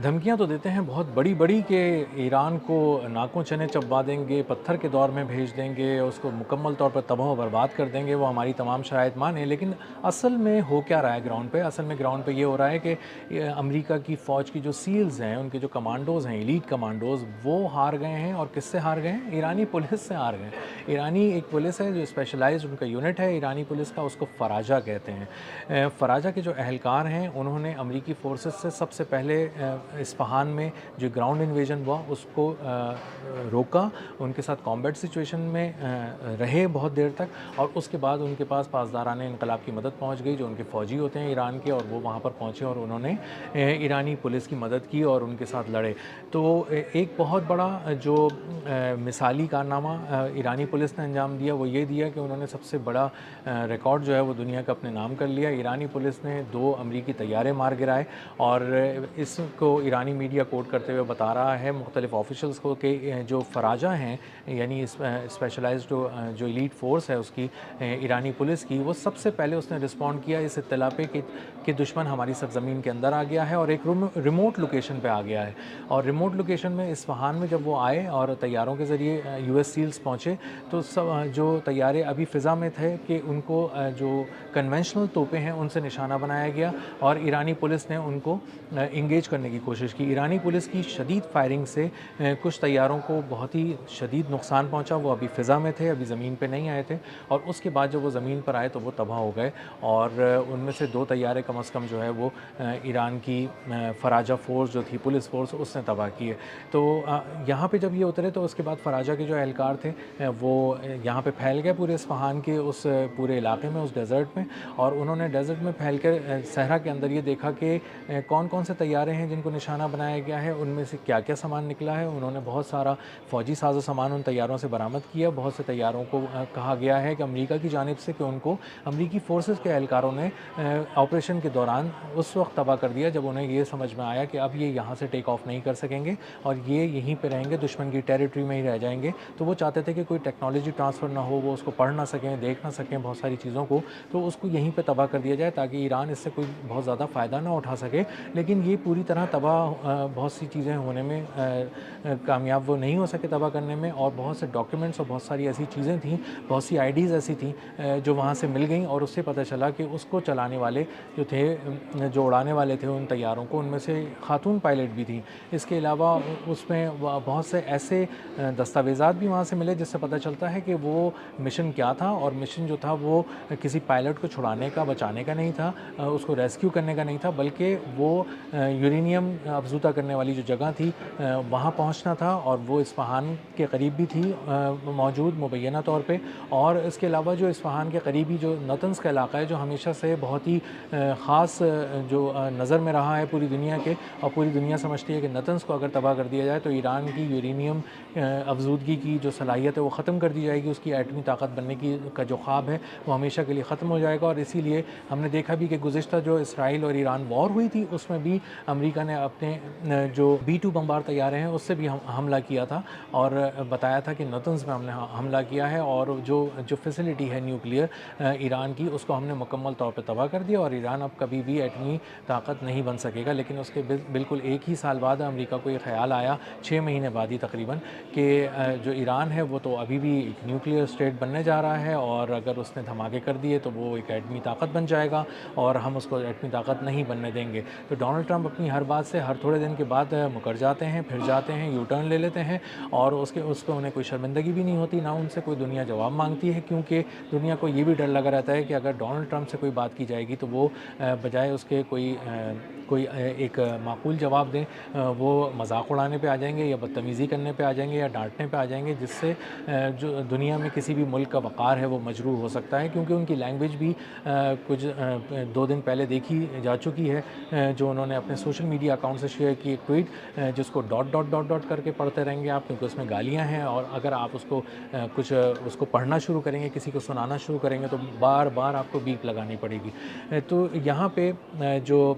دھمکیاں تو دیتے ہیں بہت بڑی بڑی کہ ایران کو ناکوں چنے چبوا دیں گے، پتھر کے دور میں بھیج دیں گے، اس کو مکمل طور پر تباہ و برباد کر دیں گے، وہ ہماری تمام شرائط مانیں. لیکن اصل میں ہو کیا رہا ہے گراؤنڈ پہ؟ اصل میں گراؤنڈ پہ یہ ہو رہا ہے کہ امریکہ کی فوج کی جو سیلز ہیں، ان کے جو کمانڈوز ہیں، ایلیٹ کمانڈوز، وہ ہار گئے ہیں. اور کس سے ہار گئے ہیں؟ ایرانی پولیس سے ہار گئے ہیں. ایرانی ایک پولیس ہے جو اسپیشلائزڈ ان کا یونٹ ہے ایرانی پولیس کا، اس کو فراجہ کہتے ہیں. فراجہ کے جو اہلکار ہیں انہوں نے امریکی فورسز سے سب سے پہلے اصفہان میں جو گراؤنڈ انویژن ہوا اس کو روکا، ان کے ساتھ کامبیٹ سچویشن میں رہے بہت دیر تک، اور اس کے بعد ان کے پاس پاسداران انقلاب کی مدد پہنچ گئی جو ان کے فوجی ہوتے ہیں ایران کے، اور وہ وہاں پر پہنچے اور انہوں نے ایرانی پولیس کی مدد کی اور ان کے ساتھ لڑے. تو ایک بہت بڑا جو مثالی کارنامہ ایرانی پولیس نے انجام دیا وہ یہ دیا کہ انہوں نے سب سے بڑا ریکارڈ جو ہے وہ دنیا کا اپنے نام کر لیا. ایرانی پولیس نے 2 امریکی طیارے مار گرائے، اور اس کو ایرانی میڈیا کوٹ کرتے ہوئے بتا رہا ہے مختلف آفیشلز کو کہ جو فراجہ ہیں، یعنی اسپیشلائزڈ جو ایلیٹ فورس ہے اس کی، ایرانی پولیس کی، وہ سب سے پہلے اس نے رسپونڈ کیا اس اطلاع پہ کہ دشمن ہماری سرزمین کے اندر آ گیا ہے اور ایک ریموٹ لوکیشن پہ آ گیا ہے. اور ریموٹ لوکیشن میں اصفہان میں جب وہ آئے اور طیاروں کے ذریعے یو ایس سیلز پہنچے، تو جو طیارے ابھی فضا میں تھے کہ ان کو جو کنونشنل توپیں ہیں ان سے نشانہ بنایا گیا، اور ایرانی پولیس نے ان کو انگیج کرنے کی کوشش کی. ایرانی پولیس کی شدید فائرنگ سے کچھ طیاروں کو بہت ہی شدید نقصان پہنچا. وہ ابھی فضا میں تھے، ابھی زمین پہ نہیں آئے تھے، اور اس کے بعد جب وہ زمین پر آئے تو وہ تباہ ہو گئے، اور ان میں سے 2 طیارے کم از کم جو ہے وہ ایران کی فراجہ فورس جو تھی، پولیس فورس، اس نے تباہ کیے. تو یہاں پہ جب یہ اترے تو اس کے بعد فراجہ کے جو اہلکار تھے وہ یہاں پہ پھیل گئے پورے اصفہان کے اس پورے علاقے میں، اس ڈیزرٹ میں، اور انہوں نے ڈیزرٹ میں پھیل کر صحرا کے اندر یہ دیکھا کہ کون کون سے طیارے ہیں جن کو نشانہ بنایا گیا ہے، ان میں سے کیا کیا سامان نکلا ہے. انہوں نے بہت سارا فوجی ساز و سامان ان طیاروں سے برآمد کیا. بہت سے طیاروں کو کہا گیا ہے کہ امریکہ کی جانب سے کہ ان کو امریکی فورسز کے اہلکاروں نے آپریشن کے دوران اس وقت تباہ کر دیا جب انہیں یہ سمجھ میں آیا کہ اب یہ یہاں سے ٹیک آف نہیں کر سکیں گے اور یہ یہیں پہ رہیں گے، دشمن کی ٹیریٹری میں ہی رہ جائیں گے. تو وہ چاہتے تھے کہ کوئی ٹیکنالوجی ٹرانسفر نہ ہو، وہ اس کو پڑھ نہ سکیں، دیکھ نہ سکیں بہت ساری چیزوں کو، تو اس کو یہیں پہ تباہ کر دیا جائے تاکہ ایران اس سے کوئی بہت زیادہ فائدہ نہ اٹھا سکے. لیکن یہ پوری طرح تباہ بہت سی چیزیں ہونے میں کامیاب وہ نہیں ہو سکے تباہ کرنے میں، اور بہت سے ڈاکیومنٹس اور بہت ساری ایسی چیزیں تھیں، بہت سی آئی ڈیز ایسی تھیں جو وہاں سے مل گئیں، اور اس سے پتہ چلا کہ اس کو چلانے والے جو تھے، جو اڑانے والے تھے ان طیاروں کو، ان میں سے خاتون پائلٹ بھی تھیں. اس کے علاوہ اس میں بہت سے ایسے دستاویزات بھی وہاں سے ملے جس سے پتہ چلتا ہے کہ وہ مشن کیا تھا، اور مشن جو تھا وہ کسی پائلٹ کو چھڑانے کا، بچانے کا نہیں تھا، اس کو ریسکیو کرنے کا نہیں تھا، بلکہ وہ یورینیم افزودہ کرنے والی جو جگہ تھی وہاں پہنچنا تھا، اور وہ اصفہان کے قریب بھی تھی موجود مبینہ طور پہ. اور اس کے علاوہ جو اصفہان کے قریبی جو نتنز کا علاقہ ہے، جو ہمیشہ سے بہت ہی خاص جو نظر میں رہا ہے پوری دنیا کے، اور پوری دنیا سمجھتی ہے کہ نتنز کو اگر تباہ کر دیا جائے تو ایران کی یورینیم افزودگی کی جو صلاحیت ہے وہ ختم کر دی جائے گی، اس کی ایٹمی طاقت بننے کی کا جو خواب ہے وہ ہمیشہ کے لیے ختم ہو جائے گا. اور اسی لیے ہم نے دیکھا بھی کہ گزشتہ جو اسرائیل اور ایران وار ہوئی تھی اس میں بھی امریکہ نے اپنے جو B-2 بمبار طیارے ہیں اس سے بھی حملہ کیا تھا، اور بتایا تھا کہ نتنز میں ہم نے حملہ کیا ہے، اور جو فیسلٹی ہے نیوکلیئر ایران کی اس کو ہم نے مکمل طور پہ تباہ کر دیا، اور ایران اب کبھی بھی ایٹمی طاقت نہیں بن سکے گا. لیکن اس کے بالکل ایک ہی سال بعد امریکہ کو یہ خیال آیا، 6 مہینے بعد ہی تقریباً، کہ جو ایران ہے وہ تو ابھی بھی ایک نیوکلیئر اسٹیٹ بننے جا رہا ہے، اور اگر اس نے دھماکے کر دیے تو وہ ایک ایٹمی طاقت بن جائے گا، اور ہم اس کو ایٹمی طاقت نہیں بننے دیں گے. تو ڈونلڈ ٹرمپ اپنی ہر بات سے ہر تھوڑے دن کے بعد مکر جاتے ہیں، پھر جاتے ہیں، یو ٹرن لے لیتے ہیں، اور اس پہ انہیں کوئی شرمندگی بھی نہیں ہوتی، نہ ان سے کوئی دنیا جواب مانگتی ہے، کیونکہ دنیا کو یہ بھی ڈر لگا رہتا ہے کہ اگر ڈونلڈ ٹرمپ سے کوئی بات کی جائے گی تو وہ بجائے اس کے کوئی ایک معقول جواب دیں، وہ مذاق اڑانے پہ آ جائیں گے، یا بدتمیزی کرنے پہ آ جائیں گے، یا ڈانٹنے پہ آ جائیں گے، جس سے جو دنیا میں کسی بھی ملک کا وقار ہے وہ مجروح ہو سکتا ہے. کیونکہ ان کی لینگویج بھی کچھ 2 دن پہلے دیکھی جا چکی ہے، جو انہوں نے اپنے سوشل میڈیا اکاؤنٹ سے شیئر کی ایک ٹویٹ، جس کو ڈاٹ کر کے پڑھتے رہیں گے آپ، کیونکہ اس میں گالیاں ہیں، اور اگر آپ اس کو پڑھنا شروع کریں گے، کسی کو سنانا شروع کریں گے تو بار بار آپ کو بیپ لگانی پڑے گی. تو یہاں پہ جو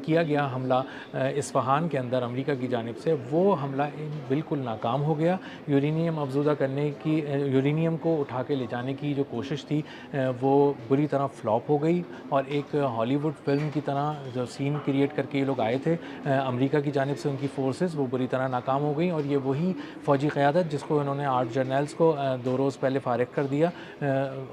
کیا گیا حملہ اصفہان کے اندر امریکہ کی جانب سے، وہ حملہ بالکل ناکام ہو گیا۔ یورینیم افزودہ کرنے کی، یورینیم کو اٹھا کے لے جانے کی جو کوشش تھی وہ بری طرح فلاپ ہو گئی، اور ایک ہالی ووڈ فلم کی طرح جو سین کریٹ کر کے یہ لوگ آئے تھے امریکہ کی جانب سے، ان کی فورسز وہ بری طرح ناکام ہو گئیں، اور یہ وہی فوجی قیادت جس کو انہوں نے 8 جرنیلز کو 2 روز پہلے فارغ کر دیا،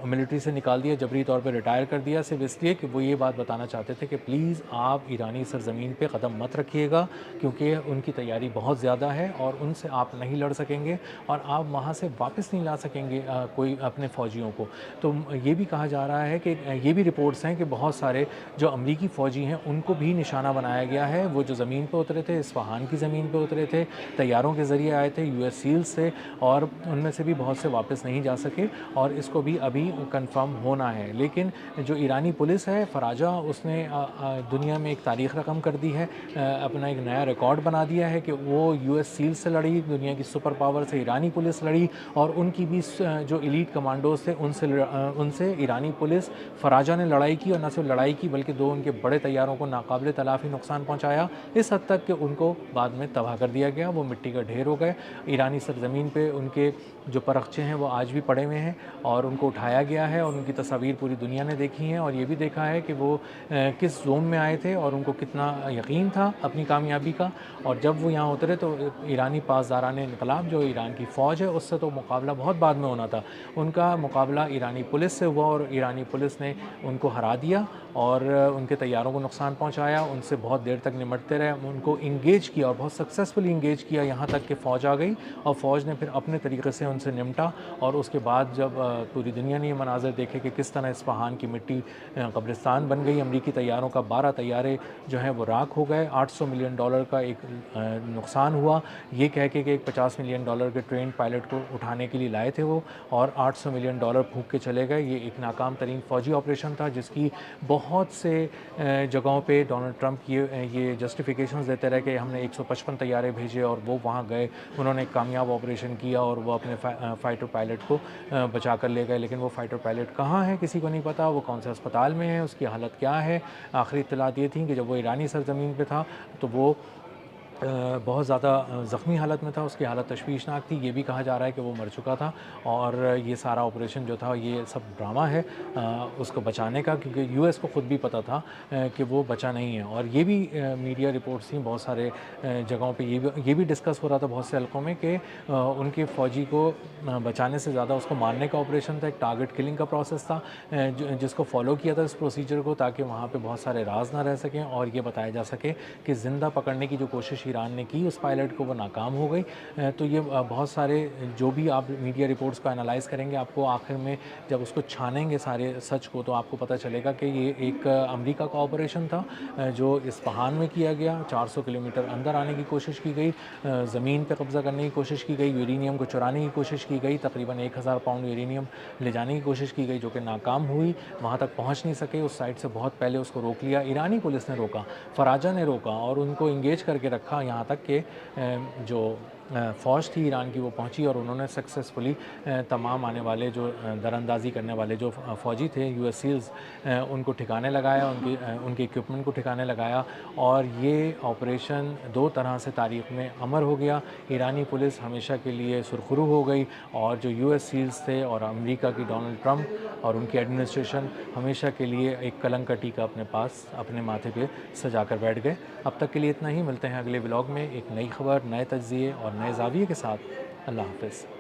ملٹری سے نکال دیا، جبری طور پہ ریٹائر کر دیا، صرف اس لیے کہ وہ یہ بات بتانا چاہتے تھے کہ پلیز آپ ایرانی سرزمین پہ قدم مت رکھیے گا، کیونکہ ان کی تیاری بہت زیادہ ہے اور ان سے آپ نہیں لڑ سکیں گے، اور آپ وہاں سے واپس نہیں لا سکیں گے کوئی اپنے فوجیوں کو۔ تو یہ بھی کہا جا رہا ہے کہ یہ بھی رپورٹس ہیں کہ بہت سارے جو امریکی فوجی ہیں ان کو بھی نشانہ بنایا گیا ہے، وہ جو زمین پہ اترے تھے، اصفہان کی زمین پہ اترے تھے، طیاروں کے ذریعے آئے تھے US سیلز سے، اور ان میں سے بھی بہت سے واپس نہیں جا سکے، اور اس کو بھی ابھی کنفرم ہونا ہے۔ لیکن جو ایرانی پولیس ہے فراجہ، اس نے دنیا میں ایک تاریخ رقم کر دی ہے، اپنا ایک نیا ریکارڈ بنا دیا ہے کہ وہ US سیلز سے لڑی، دنیا کی سپر پاور سے ایرانی پولیس لڑی، اور ان کی بھی جو ایلیٹ کمانڈوز تھے ان سے ایرانی پولیس فراجہ نے لڑائی کی، اور نہ صرف لڑائی کی بلکہ 2 ان کے بڑے طیاروں کو ناقابل تلافی نقصان پہنچایا، اس حد تک کہ ان کو بعد میں تباہ کر دیا گیا، وہ مٹی کا ڈھیر ہو گئے۔ ایرانی سرزمین پہ ان کے جو پرخچے ہیں وہ آج بھی پڑے ہوئے ہیں، اور ان کو اٹھایا گیا ہے، اور ان کی تصاویر پوری دنیا نے دیکھی ہیں، اور یہ بھی دیکھا ہے کہ وہ کس زون میں آئے تھے اور ان کو کتنا یقین تھا اپنی کامیابی کا، اور جب وہ یہاں اترے تو ایرانی پاسداران انقلاب جو ایران کی فوج ہے اس سے تو مقابلہ بہت بعد میں ہونا تھا، ان کا مقابلہ ایرانی پولیس سے ہوا، اور ایرانی پولیس نے ان کو ہرا دیا اور ان کے طیاروں کو نقصان پہنچایا، ان سے بہت دیر تک نمٹتے رہے، ان کو انگیج کیا اور بہت سکسیسفلی انگیج کیا، یہاں تک کہ فوج آ گئی، اور فوج نے پھر اپنے طریقے سے ان سے نمٹا، اور اس کے بعد جب پوری دنیا نے یہ مناظر دیکھے کہ کس طرح اصفہان کی مٹی قبرستان بن گئی، امریکی طیاروں کا 12 طیارے جو ہیں وہ راکھ ہو گئے، $800 ملین کا ایک نقصان ہوا، یہ کہہ کے کہ ایک $50 ملین کے ٹرین پائلٹ کو اٹھانے کے لیے لائے تھے وہ، اور $800 ملین پھونک کے چلے گئے۔ یہ ایک ناکام ترین فوجی آپریشن تھا جس کی بہت سے جگہوں پہ ڈونلڈ ٹرمپ یہ جسٹیفیکیشنز دیتے رہے کہ ہم نے 155 طیارے بھیجے اور وہ وہاں گئے، انہوں نے ایک کامیاب آپریشن کیا اور وہ اپنے فائٹر پائلٹ کو بچا کر لے گئے، لیکن وہ فائٹر پائلٹ کہاں ہے کسی کو نہیں پتا، وہ کون سے اسپتال میں ہے، اس کی حالت کیا ہے۔ آخری اطلاعات یہ تھیں کہ جب وہ ایرانی سرزمین پہ تھا تو وہ بہت زیادہ زخمی حالت میں تھا، اس کی حالت تشویشناک تھی، یہ بھی کہا جا رہا ہے کہ وہ مر چکا تھا، اور یہ سارا آپریشن جو تھا یہ سب ڈرامہ ہے اس کو بچانے کا، کیونکہ US کو خود بھی پتہ تھا کہ وہ بچا نہیں ہے، اور یہ بھی میڈیا رپورٹس تھیں بہت سارے جگہوں پہ، یہ بھی ڈسکس ہو رہا تھا بہت سے حلقوں میں کہ ان کے فوجی کو بچانے سے زیادہ اس کو مارنے کا آپریشن تھا، ایک ٹارگٹ کلنگ کا پروسیس تھا جس کو فالو کیا تھا اس پروسیجر کو، تاکہ وہاں پہ بہت سارے راز نہ رہ سکیں اور یہ بتایا جا سکے کہ زندہ پکڑنے کی جو کوشش ایران نے کی اس پائلٹ کو وہ ناکام ہو گئی۔ تو یہ بہت سارے جو بھی آپ میڈیا رپورٹس کو انالائز کریں گے، آپ کو آخر میں جب اس کو چھانیں گے سارے سچ کو تو آپ کو پتہ چلے گا کہ یہ ایک امریکہ کا آپریشن تھا جو اصفہان میں کیا گیا، 400 کلومیٹر اندر آنے کی کوشش کی گئی، زمین پہ قبضہ کرنے کی کوشش کی گئی، یورینیم کو چرانے کی کوشش کی گئی، تقریباً 1000 پاؤنڈ یورینیم لے جانے کی کوشش کی گئی جو کہ ناکام ہوئی، وہاں تک پہنچ نہیں سکے، اس سائٹ سے بہت پہلے اس کو روک لیا، ایرانی پولیس نے روکا، فراجہ نے روکا اور ان کو انگیج کر کے رکھا، یہاں تک کہ جو فوج تھی ایران کی وہ پہنچی اور انہوں نے سکسیسفلی تمام آنے والے جو در اندازی کرنے والے جو فوجی تھے US سیلز ان کو ٹھکانے لگایا، ان کے اکوپمنٹ کو ٹھکانے لگایا، اور یہ آپریشن 2 طرح سے تاریخ میں امر ہو گیا، ایرانی پولیس ہمیشہ کے لیے سرخرو ہو گئی، اور جو US سیلز تھے اور امریکہ کی ڈونلڈ ٹرمپ اور ان کی ایڈمنسٹریشن ہمیشہ کے لیے ایک کلنک کا ٹیکہ اپنے پاس اپنے ماتھے پہ سجا کر بیٹھ گئے۔ اب تک کے لیے اتنا ہی، ملتے ہیں اگلے ولاگ میں ایک نئی خبر، نئے تجزیے اور نئے زاویے کے ساتھ۔ اللہ حافظ۔